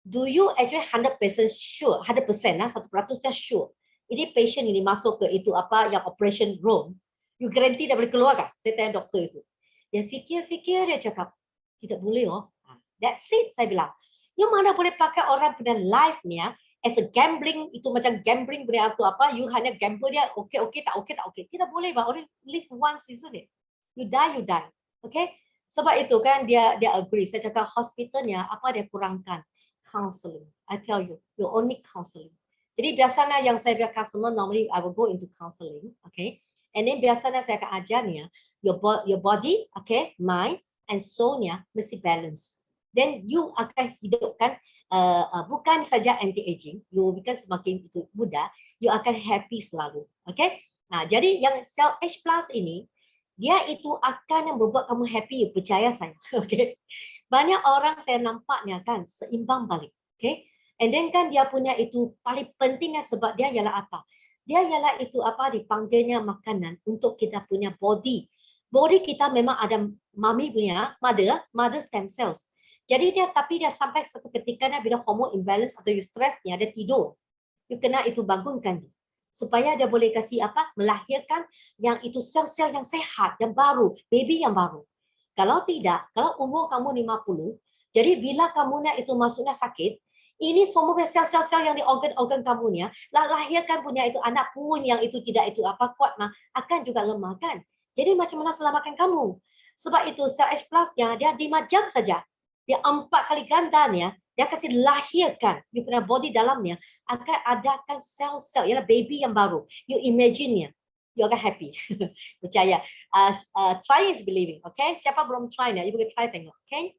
Do you actually 100% sure, 100% lah, 100% sure. Ini patient ini masuk ke itu apa, yang operation room, you guarantee dia boleh keluar kan? Saya tanya doktor itu. Dia fikir-fikir, dia cakap, tidak boleh oh. That's it, saya bilang. You mana boleh pakai orang punya life ni ya, as a gambling, itu macam gambling punya atau apa, you hanya gamble dia, okay, tak okay. Tidak boleh, but only live once, isn't it? You die. Okay? Sebab itu kan dia agree. Saya cakap hospitalnya, apa dia kurangkan? Counseling. I tell you, you only counseling. Jadi biasanya yang saya biar customer, normally I will go into counseling, okay? And then biasanya saya akan ajarnya, your body, okay, mind, and soul-nya mesti balance. Then you akan hidupkan, bukan saja anti-aging, you bukan semakin itu muda, you akan happy selalu, okay? Nah, jadi yang Cell Age Plus ini, dia itu akan yang membuat kamu happy, percaya saya, okay? Banyak orang saya nampaknya kan seimbang balik, okay? And then kan dia punya itu paling pentingnya sebab dia ialah apa? Dia ialah itu apa, dipanggilnya makanan untuk kita punya body. Body kita memang ada mami punya mother stem cells. Jadi tapi dia sampai satu ketika bila hormone imbalance atau you stress dia tidur. You kena itu bangunkan dia, supaya dia boleh kasih apa, melahirkan yang itu sel-sel yang sehat, yang baru, baby yang baru. Kalau tidak, kalau umur kamu 50, jadi bila kamunya itu masuknya sakit, ini semua sel-sel yang di organ-organ kamunya, lahirkan punya itu anak pun yang itu tidak itu apa kuat, akan juga lemah kan. Jadi macam mana selamatkan kamu? Sebab itu sel H plus-nya dia 5 jam saja. Dia 4 kali gandanya, dia kasih lahirkan you punya body dalamnya akan adakan sel-sel, ialah baby yang baru. You imagine-nya, you akan happy. Percaya. Try is believing, okay? Siapa belum try ya, you boleh try tengok, okay?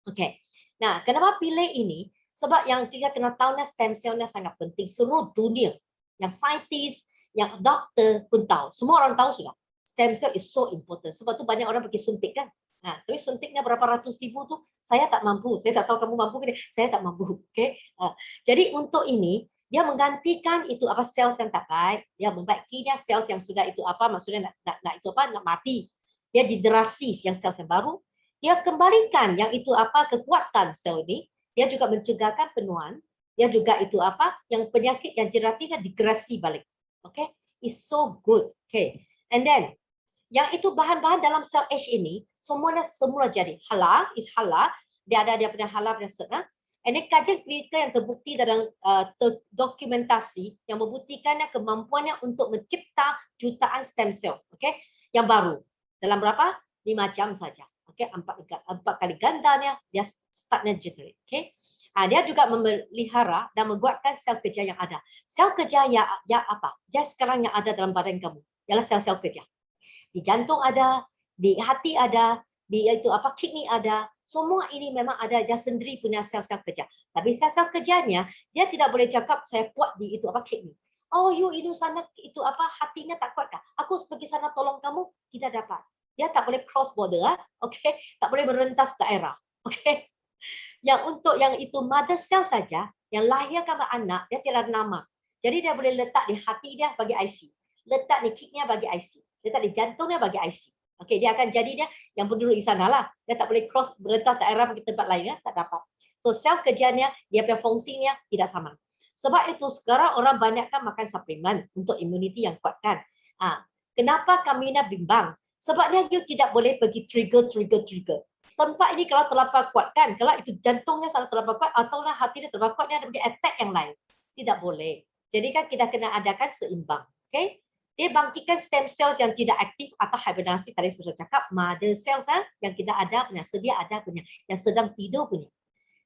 Okay. Nah, kenapa pilih ini? Sebab yang kita kena tahu stem cell-nya sangat penting. Seluruh dunia, yang saintis, yang doktor pun tahu. Semua orang tahu sudah. Stem cell is so important. Sebab tu banyak orang pergi suntik kan. Nah, tapi suntiknya berapa ratus ribu tu, saya tak mampu. Saya tak tahu kamu mampu ke? Saya tak mampu. Okay? Jadi untuk ini, dia menggantikan itu apa sel yang tak baik, dia membaikinya sel yang sudah itu apa, maksudnya nak itu apa, nak mati. Dia degenerasi yang sel yang baru, dia kembalikan yang itu apa kekuatan sel ini, dia juga mencegahkan penuaan, dia juga itu apa yang penyakit yang generatifnya degenerasi balik. Okay, it's so good. Okay, and then yang itu bahan-bahan dalam sel H ini semuanya semula jadi halal, is halal, dia ada dia punya halal dan sedang. Ini kajian klinikal yang terbukti dalam dokumentasi yang membuktikannya kemampuannya untuk mencipta jutaan stem cell, okay, yang baru dalam berapa 5 jam saja. Okay, 4 kali gandanya dia startnya generate. Okay, dia juga memelihara dan membuatkan sel kerja yang ada. Sel kerja yang apa? Dia sekarang yang ada dalam badan kamu ialah sel-sel kerja. Di jantung ada, di hati ada, di itu apa kidney ada. Semua ini memang ada dia sendiri punya sel-sel kerja. Tapi sel-sel kerjanya dia tidak boleh cakap saya kuat di itu apa kidney. Oh, you itu sana itu apa hatinya tak kuat kah? Aku pergi sana tolong kamu, tidak dapat. Dia tak boleh cross border, okay? Tak boleh merentas daerah, okay? Yang untuk yang itu mother cell saja, yang lahirkan anak, dia tidak ada nama. Jadi dia boleh letak di hati dia bagi IC, letak di kidney bagi IC, letak di jantungnya bagi IC. Okey, dia akan jadi dia yang penduduk di sana lah. Dia tak boleh cross merentas daerah pergi tempat lain, tak dapat. So sel kerjanya, dia punya fungsinya tidak sama. Sebab itu sekarang orang banyakkan makan suplemen untuk imuniti yang kuat kan. Kenapa kami nak bimbang? Sebabnya you tidak boleh pergi trigger. Tempat ini kalau terlampau kuat kan, kalau itu jantungnya sangat terlampau kuat atau hatinya terlampau kuat, dia ada pergi attack yang lain. Tidak boleh. Jadi kan kita kena adakan seimbang. Okay? Dia bangkitkan stem cells yang tidak aktif atau hibernasi tadi sudah cakap, mother cells yang kita ada punya, sedia ada punya, yang sedang tidur punya.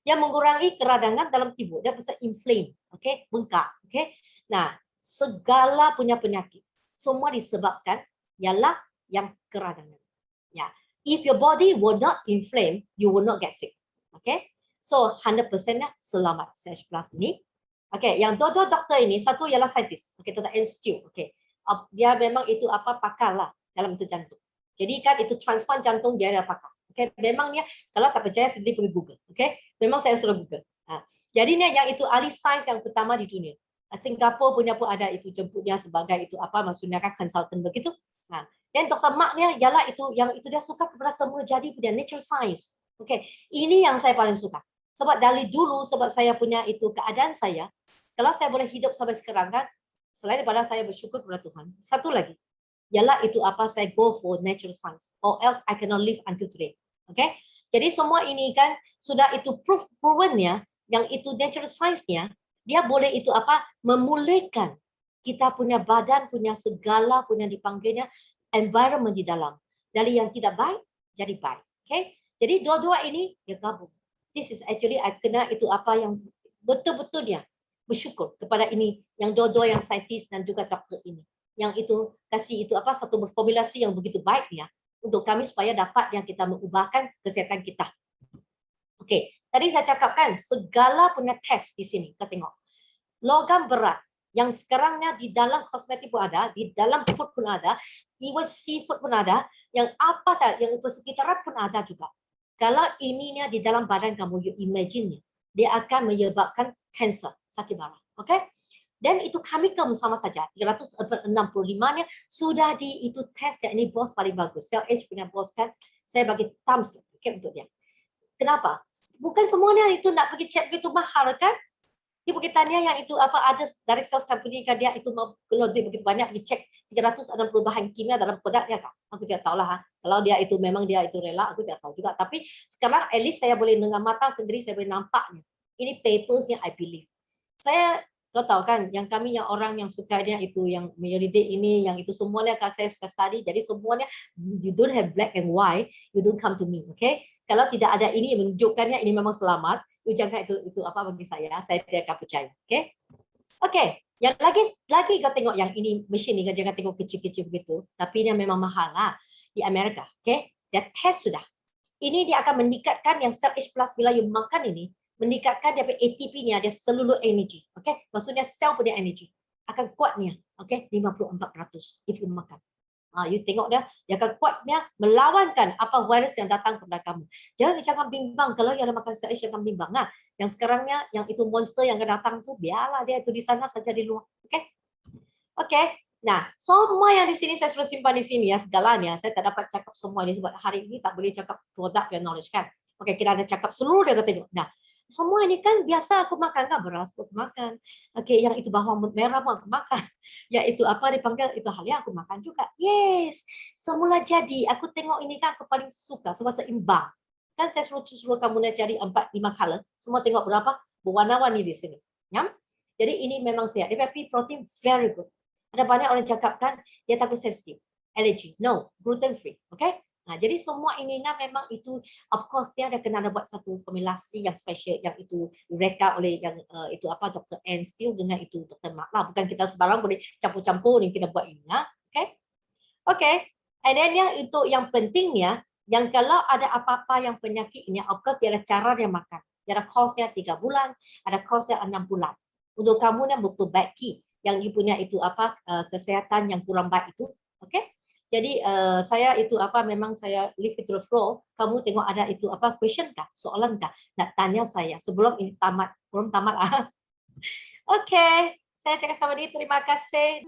Dia mengurangi keradangan dalam tubuh, dia bisa inflame, okay? Bengkak. Okay? Nah, segala punya penyakit semua disebabkan ialah yang keradangan. Ya, If your body will not inflame, you will not get sick. Okay, so 100% selamat CH Plus ini. Okay, yang dua-dua doktor ini, satu ialah saintis. Okay, Dr. Stew. Okay, dia memang itu pakar lah dalam itu jantung. Jadi kan itu transplant jantung dia ada pakar. Okay, memangnya kalau tak percaya sendiri pergi Google. Okay, memang saya suruh Google. Jadinya yang itu ahli sains yang pertama di dunia. Singapura punya pun ada itu jemputnya sebagai itu maksudnya kan konsultan begitu. Dan Dr. Mark-nya ialah itu yang itu dia suka kepada semua jadi punya nature science. Okey, ini yang saya paling suka. Sebab dari dulu sebab saya punya itu keadaan saya, kalau saya boleh hidup sampai sekarang kan, selain daripada saya bersyukur kepada Tuhan, satu lagi ialah itu saya go for natural science or else I cannot live until today. Okey. Jadi semua ini kan sudah itu proven-nya yang itu natural science-nya dia boleh itu memulihkan kita punya badan, punya segala punya dipanggilnya environment di dalam. Dari yang tidak baik jadi baik. Okay? Jadi dua-dua ini dia gabung. This is actually I kena itu yang betul-betulnya bersyukur kepada ini yang dua-dua yang saintis dan juga doktor ini. Yang itu kasih itu satu formulasi yang begitu baiknya untuk kami supaya dapat yang kita mengubahkan kesihatan kita. Okey, tadi saya cakapkan segala punya test di sini. Kita tengok. Logam berat yang sekarangnya di dalam kosmetik pun ada, di dalam food pun ada, even seafood pun ada, yang apa saja, yang persekitaran pun ada juga. Kalau ininya di dalam badan kamu, you imagine dia akan menyebabkan kanser, sakit parah. Okey? Dan itu kami sama saja. 365-nya sudah di itu test yang ini bos paling bagus. Cell H punya bos kan, saya bagi thumbs untuk dia. Kenapa? Bukan semuanya itu nak pergi cek begitu mahal kan? Dia pergi tanya yang itu ada direct sales company kan dia itu mau kalau dia begitu banyak pergi cek 360 bahan kimia dalam produk dia kan? Aku tidak tahu lah. Kalau dia itu memang dia itu rela, aku tidak tahu juga. Tapi sekarang at least saya boleh dengan mata sendiri saya boleh nampaknya. Ini papersnya I believe. Saya tahu kan yang kami yang orang yang sukanya itu yang menyelidik ini yang itu semuanya kan saya suka study. Jadi semuanya you don't have black and white, you don't come to me, okay? Kalau tidak ada ini menunjukkannya ini memang selamat, jangan itu bagi saya tidak akan percaya. Okey. Okey, yang lagi kau tengok yang ini mesin ni jangan tengok kecil-kecil begitu, tapi dia memang mahal lah di Amerika. Okey. Dia test sudah. Ini dia akan meningkatkan yang Cell H Plus bila you makan ini, meningkatkan dia ATP-nya, dia seluruh energi. Okey. Maksudnya sel punya energi akan kuatnya. Okey, 54% if you makan. You tengok dia akan kuatnya melawankan apa virus yang datang kepada kamu. Jangan bimbang kalau yang makan Cell H, jangan bimbang. Yang sekarangnya yang itu monster yang akan datang tu biarlah dia itu di sana saja di luar. Okey. Okey. Nah, semua yang di sini saya sudah simpan di sini ya segalanya. Saya tak dapat cakap semua ini sebab hari ini tak boleh cakap product yang knowledge kan. Okey, kita ada cakap seluruh dia tengok. Nah, semua ini kan biasa aku makan kan, beras aku makan. Okey, yang itu bawang merah pun aku makan. Ya itu dipanggil itu hal yang aku makan juga. Yes, semula jadi aku tengok ini kan aku paling suka sebab seimbang. Kan saya suruh kamu nak cari 4-5 color, semua tengok berapa berwarna-warni di sini. Ya. Jadi ini memang sehat. Dia protein very good. Ada banyak orang cakap kan dia takut sensitif, allergy. No, gluten free. Okay? Nah, jadi semua ini memang itu of course dia ada kena buat satu formulasi yang special yang itu direka oleh yang itu Dr. Anne Steele dengan itu Dr. Mark lah. Bukan kita sebarang boleh campur-campur ni kita buat ini ya. Okay? Okay. And then yang itu yang pentingnya yang kalau ada apa-apa yang penyakitnya of course dia ada cara dia makan. Dia ada course-nya 3 bulan, ada course-nya 6 bulan. Untuk kamu yang memperbaiki yang you punya itu kesehatan yang kurang baik itu. Okay? Jadi saya itu memang saya leave it to the floor. Kamu tengok ada itu question kah, soalan kah nak tanya saya sebelum ini tamat, belum tamat. Okey, saya cakap sama dia terima kasih.